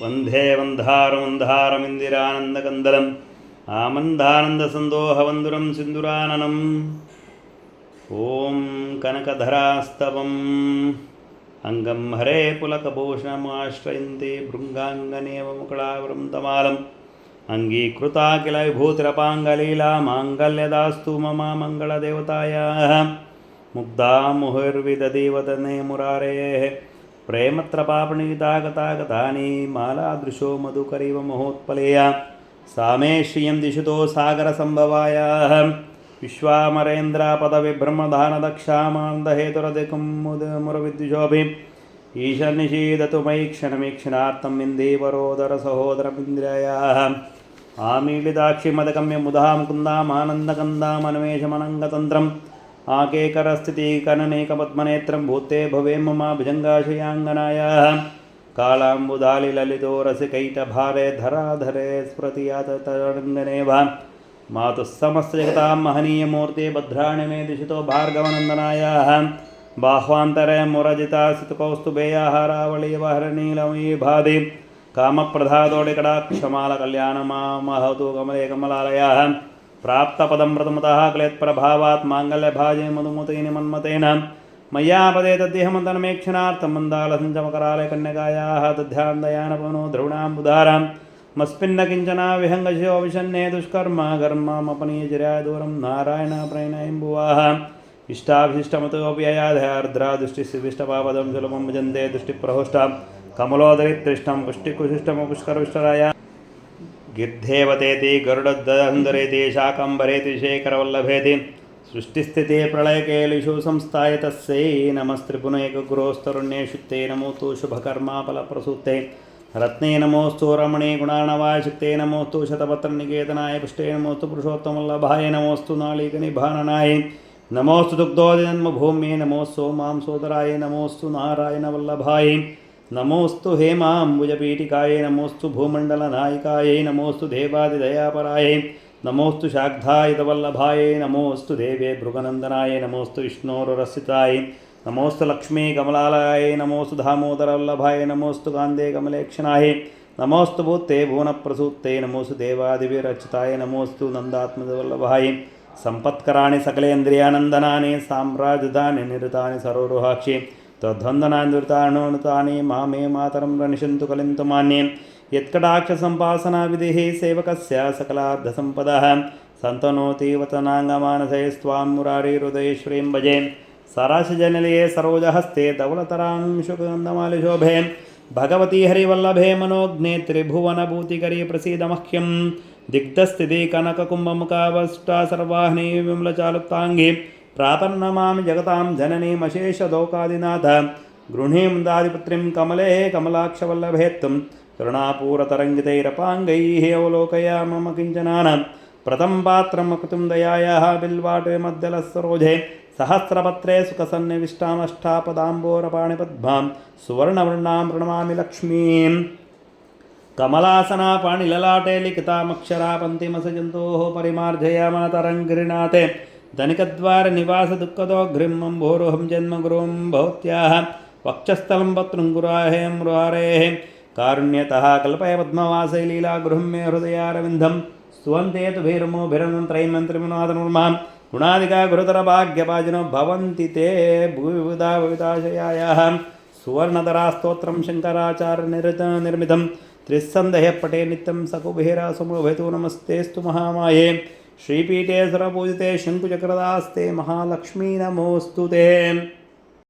ವಂದೇ ವಂಧಾರಮಂಧಾರಮಿಂದಿರಾನಂದಕಂದಲಂ ಆಮಂದಾನಂದಸಂದೋಹವಂದುರಂ ಸಿಂಧುರಾನನಂ ಓಂ ಕನಕಧರಾಸ್ತವಂ ಅಂಗಂ ಹರೇ ಪುಲಕಭೂಷಣಮಾಶ್ರಯಂತೆ ಭೃಂಗಾಂಗನೇವ ಮುಕುಳಾವರಂ ತಮಾಲಂ ಅಂಗೀಕೃತಾ ಕಿಲ ವಿಭೂತಿರಪಾಂಗಲೀಲಾ ಮಾಂಗಲ್ಯದಾಸ್ತು ಮಮ ಮಂಗಳದೇವತಾಯಾಃ ಮುಗ್ಧಾ ಮುಹುರ್ವಿದಧೀವತನೆ ಮುರಾರೇಃ ಪ್ರೇಮತ್ರಪಾಪಣೀತಾಗತಾಗತಾನಿ ಮಾಲಾದೃಶೋ ಮಧುಕರೀವ ಮಹೋತ್ಪಲೇಯ ಸಾಮೇ ಶ್ರಿಯಂ ದಿಶುತೋ ಸಾಗರಸಂಭವಾಯಾಃ ವಿಶ್ವಾಮರೇಂದ್ರಾಪದವಿಭ್ರಮಧಾನದಕ್ಷಾಮಾಂದಹೇತುರಧಿಕಂ ಮುರವಿದ್ವಿಷೋಭಿ ಈಶನ್ನಿಷೀದತು ಮಯಿ ಕ್ಷಣಮೀಕ್ಷಣಾರ್ಥಂ ಇಂದೀವರೋದರ ಸಹೋದರಮಿಂದ್ರಿಯಾಃ ಆಮೀಳಿತಾಕ್ಷಿಮದಗಮ್ಯ ಮುದಾ ಮುಕುಂದಾಮಾನಂದಕಂದಾಮನ್ವೇಷಮನಂಗತಂತ್ರಂ ಆಕೇಕರಸ್ಥಿತಿಕನನೇಕಪದ್ಮನೇತ್ರಂ ಭೂತೆ ಭವೆ ಮಮ ಭುಜಂಗಾಶಯಾಂಗನಾಯಾಃ ಕಾಳಾಂಬುಧಾಲಿಲಲಿತೋ ರಸಿಕೈಟಭಾರೆ ಧರಾಧರೆ ಸ್ಫುರತಿಯಾತರಂಗನೇವ ಮಾತುಃ ಸಮಸ್ತಜಗತಾಂ ಮಹನೀಯಮೂರ್ತೆ ಭದ್ರಾಣಿ ಮೇ ದಿಶಿತೋ ಭಾರ್ಗವನಂದನಾಯಾಃ ಬಾಹ್ವಾಂತರೆ ಮುರಜಿತಾಸಿತಕೌಸ್ತುಭೇಯಾಃ ರಾವಳೀವಹರನೀಲಮಯೀ ಭಾತಿ ಕಾಮಪ್ರಧಾದೋಡಿಕಟಾಕ್ಷಮಾಲಕಲ್ಯಾಣಮಾಮಹತು ಕಮಲೆ ಕಮಲಾಲಯಾಃ ಪ್ರಾಪ್ತಪದಂ ಪ್ರಥಮತಃ ಕ್ಲೇತ್ಪ್ರಭಾವಾತ್ ಮಾಂಗಲ್ಯಭಾಜೆ ಮಧುಮತೇನ ಮನ್ಮತೇನ ಮಯ್ಯಾಪದೇ ತದ್ದೇಹಮಂತನಮೇಕ್ಷಣಾರ್ಥಂ ಮಂದಾಲಸಂಚಮಕರಾಲಯ ಕನ್ಯಕಾಯಾಃ ತಧ್ಯಾन्दಯಾನಪವನೋ ದ್ರವಣಾಂಬುಧಾರಾಂ ಮಸ್ಮಿನ್ನ ಕಿಂಚನ ವಿಹಂಗಶೋ ವಿಷನ್ನೇ ದುಷ್ಕರ್ಮ ಕರ್ಮಮಪನೀಯಚಿರ್ಯಾಯ ದೂರಂ ನಾರಾಯಣ ಪ್ರಣಯಂಬುವಾಃ ಇಷ್ಟಾಭಿಷ್ಟಮತೋಪ್ಯಯಾಧಾರ್ದ್ರಾ ದೃಷ್ಟಿಸ್ವಿಷ್ಟಪಾಪದಂ ಸುಲಭಂ ಭಜಂತೆ ದೃಷ್ಟಿಪ್ರಹೋಷ್ಟಾಂ ಕಮಲೋದರಿತೃಷ್ಟಂ ಪುಷ್ಟಿಕುಶಿಷ್ಟಮಪುಷ್ಕರವಿಷ್ಟರಾಯ ಗಿರ್ಧೇವತೇತಿ ಗರುಡಧಂಧರೇತಿ ಶಾಕಂಭರೇತಿ ಶೇಖರವಲ್ಲಭೇತಿ ಸೃಷ್ಟಿಸ್ಥಿತಿ ಪ್ರಳಯಕೇಲಿಷು ಸಂಸ್ಥಾಯ ತಸ್ಯೈ ನಮಸ್ತ್ರಿಪುನೈಕಗುರೋಸ್ತರುಣ್ಯೇಶುತ್ತೇ ನಮೋತು ಶುಭಕರ್ಮಾಫಲಪ್ರಸೂತೆ ರತ್ನೇ ನಮೋಸ್ತು ರಮಣೇ ಗುಣಾರ್ಣವಾಯ ಶಕ್ತೇ ನಮೋಸ್ತು ಶತಪತ್ರನಿಕೇತನಾಯ ಪುಷ್ಟೇ ನಮೋಸ್ತು ಪುರುಷೋತ್ತಮವಲ್ಲಭಾಯ ನಮೋಸ್ತು ನಾಳೀಕನಿಭಾನನಾಯ ನಮೋಸ್ತು ದುಗ್ಧೋದಿಜನ್ಮಭೂಮ್ಯೇ ನಮೋಸ್ತು ಮಾಂಸೋದರಾಯ ನಮೋಸ್ತು ನಾರಾಯಣವಲ್ಲಭಾಯ ನಮೋಸ್ತು ಹೇಮಾಂಬುಜಪೀಠಿಕಾಯೇ ನಮೋಸ್ತು ಭೂಮಂಡಲನಾಯಿಕಾಯೇ ನಮೋಸ್ತು ದೇವಾದಿದಯಾಪರಾಯೇ ನಮೋಸ್ತು ಶಾಗ್ಧಾಯುತವಲ್ಲಭಾಯೇ ನಮೋಸ್ತು ದೇವೇ ಭೃಗನಂದನಾಯೇ ನಮೋಸ್ತು ವಿಷ್ಣೋರರಸಿತಾಯೇ ನಮೋಸ್ತು ಲಕ್ಷ್ಮೀ ಕಮಲಾಲಯಾಯೇ ನಮೋಸ್ತು ದಾಮೋದರವಲ್ಲಭಾಯೇ ನಮೋಸ್ತು ಕಾಂದೇ ಕಮಲೇಕ್ಷಣಾಯೇ ನಮೋಸ್ತು ಭೂತೆ ಭುವನಪ್ರಸೂತೆ ನಮೋಸ್ತು ದೇವಾದಿವಿರಚಿತಾಯೇ ನಮೋಸ್ತು ನಂದಾತ್ಮಜವಲ್ಲಭಾಯೇ ಸಂಪತ್ಕರಾಣಿ ಸಕಲೇಂದ್ರಿಯಾನಂದನಾನಿ ಸಾಮ್ರಾಜಧಾನಿ ನಿರತಾನಿ ಸರೋರುಹಾಕ್ಷಿ ತದ್ವಂದನಾನ್ವಿತಾಣೋನುತಾನಿ ಮಾಮೇ ಮಾತರಂ ರಣಿಷಂತು ಕಲಿಂತು ಮಾನ್ಯೇ ಯತ್ಕಟಾಕ್ಷಸಂಪಾಸನಾ ವಿಧಿಃ ಸೇವಕಸ್ಯ ಸಕಲಾರ್ಧಸಂಪದಃ ಸಂತನೋತಿ ವತನಾಂಗಮಾನಸೇ ಸ್ವಾಂ ಮುರಾರಿಹೃದಯೇಶ್ವರೀಂ ಭಜೆ ಸರಾಶಜನಿಲಯೇ ಸರೋಜಹಸ್ತೆ ಧವಳತರಾಂಶುಕಂದಮಾಲಿಶೋಭೆ ಭಗವತಿ ಹರಿವಲ್ಲಭೆ ಮನೋಜ್ಞೆ ತ್ರಿಭುವನಭೂತಿಕರಿ ಪ್ರಸೀದ ಮಹ್ಯಂ ದಿಗ್ಧಸ್ಥಿತಿ ಕನಕಕುಂಭಮುಖಾವಷ್ಟಾ ಸರ್ವಾಹ್ನಿ ವಿಮಲಚಾಲುಪ್ತಾಂಗಿ ಪ್ರಾಪನ್ನಮಾಮಿ ಜಗತಾಂ ಜನನೀಮಶೇಷದೋಕಾದಿನಾಥ ಗೃಹೀಂ ದಾದಿಪುತ್ರಿಂ ಕಮಲೇ ಕಮಲಾಕ್ಷವಲ್ಲಭೇತ್ತಂ ಕರುಣಾಪೂರತರಂಗಿತೈರಪಾಂಗೈಃ ಅವಲೋಕಯ ಮಮ ಕಿಂಚನಾನ ಪ್ರಥಮ ಪಾತ್ರಮಕೃತುಂ ದಯಾಯಾಃ ಬಿಲ್ವಾಟೆ ಮಧ್ಯಲಸರೋಜೆ ಸಹಸ್ರಪತ್ರೇ ಸುಖಸನ್ನಿವಿಷ್ಟಾಮಷ್ಟಾಪದಾಂಬೋರಪಾಣಿಪದ್ಮಾಂ ಸುವರ್ಣವರ್ಣಾಂ ಪ್ರಣಮಾಮಿ ಲಕ್ಷ್ಮೀಂ ಕಮಲಾಸನಾ ಪಾಣಿಲಲಾಟೆ ಲಿಖಿತಾಮಕ್ಷರಾ ಪಂಕ್ತಿಮಸಜಂತೋಃ ಪರಿಮಾರ್ಜಯಾಮನತರಂಗಿರಿನಾಥೆ ಧನಿಕದ್ವಾರ ನಿವಾಸ ದುಃಖದೋಘ್ರಿಂ ಭೋರುಹಂ ಜನ್ಮಗುರುಂ ಭವತ್ಯಾಃ ವಕ್ಷಸ್ಥಲಂ ಪತ್ರುಂಗುರಾಹೇ ಮುರಾರೇಃ ಕಾರುಣ್ಯತಃ ಕಲ್ಪಯ ಪದ್ಮವಾಸೈ ಲೀಲಾಗೃಹಂ ಮೇ ಹೃದಯಾರವಿಂದಂ ಸ್ತುವಂತೇತು ಭೈರಮೋಭಿರಮಂ ತ್ರೈಮಂತ್ರಿಮುನಾದನುರ್ಮಾಂ ಗುಣಾದಿಕಾ ಗುರುತರ ಭಾಗ್ಯಭಾಜನೋ ಭವಂತಿ ತೇ ಭೂವಿಬುಧಾ ಭವಿತಾಶಯಾಯಾಃ ಸುವರ್ಣಧರಾಸ್ತೋತ್ರಂ ಶಂಕರಾಚಾರ್ಯ ನಿರ್ಮಿತಂ ತ್ರಿಸ್ಸಂದೇಹ ಪಟೇ ನಿತ್ಯಂ ಸಕುಬೇರ ಸಮುಭಯತು ನಮಸ್ತೇಸ್ತು ಮಹಾಮಾಯೇ ಶ್ರೀಪೀಠೆ ಸುರಪೂಜಿತೆ ಶಂಕುಚಕ್ರದಾಸ್ತೆ ಮಹಾಲಕ್ಷ್ಮೀ ನಮೋಸ್ತುತೆ.